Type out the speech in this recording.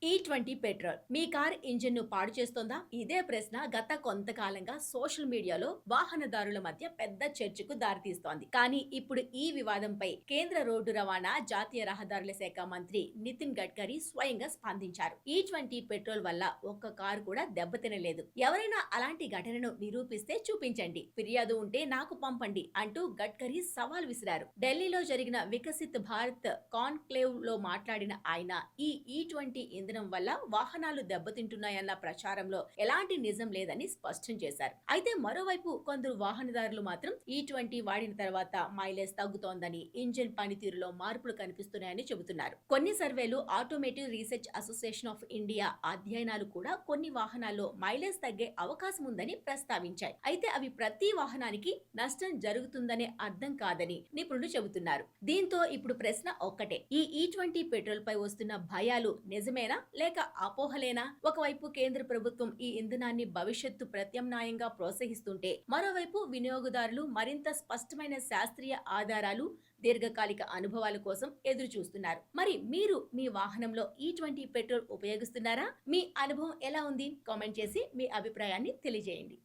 E20 petrol మీ car engine ను పాడు చేస్తోందా? ఇదే ప్రశ్న గత కొంతకాలంగా సోషల్ మీడియాలో వాహనదారుల మధ్య పెద్ద చర్చకు దారితీస్తోంది. కానీ ఇప్పుడు ఈ వివాదంపై కేంద్ర రోడ్డు రవాణా, జాతీయ రహదారుల శాఖ మంత్రి నితిన్ గడ్కరీ స్వయంగా స్పందించారు. E20 పెట్రోల్ వల్ల ఒక్క కారు కూడా దెబ్బతినలేదు. ఎవరైనా అలాంటి ఘటనను నిరూపిస్తే చూపించండి. ఫిర్యాదు ఉంటే నాకు పంపండి అంటూ గడ్కరీ సవాల్ విసిరారు. ఢిల్లీలో జరిగిన వికసిత్ భారత్ కాన్క్లేవ్ లో మాట్లాడిన ఆయన ఈ E20 ఇంధనం వల్ల వాహనాలు దెబ్బతింటున్నాయన్న ప్రచారంలో ఎలాంటి నిజం లేదని స్పష్టం చేశారు. అయితే మరోవైపు కొందరు వాహనదారులు మాత్రం E20 వాడిన తర్వాత మైలేజ్ తగ్గుతోందని, ఇంజిన్ పనితీరులో మార్పులు కనిపిస్తున్నాయని చెబుతున్నారు. కొన్ని సర్వేలు, automotive research association of India అధ్యయనాలు కూడా కొన్ని వాహనాల్లో మైలేజ్ తగ్గే అవకాశం ఉందని ప్రస్తావించాయి. అయితే అవి ప్రతి వాహనానికి నష్టం జరుగుతుందనే అర్థం కాదని నిపుణులు చెబుతున్నారు. దీంతో ఇప్పుడు ప్రశ్న ఒక్కటే, ఈ E20 పెట్రోల్ పై వస్తున్న భయాలు నిజమేనా లేక అపోహలేనా? ఒకవైపు కేంద్ర ప్రభుత్వం ఈ ఇంధనాన్ని భవిష్యత్తు ప్రత్యామ్నాయంగా ప్రోత్సహిస్తుంటే, మరోవైపు వినియోగదారులు మరింత స్పష్టమైన శాస్త్రీయ ఆధారాలు, దీర్ఘకాలిక అనుభవాల కోసం ఎదురు చూస్తున్నారు. మరి మీరు మీ వాహనంలో E20 పెట్రోల్ ఉపయోగిస్తున్నారా? మీ అనుభవం ఎలా ఉంది? కామెంట్ చేసి మీ అభిప్రాయాన్ని తెలియజేయండి.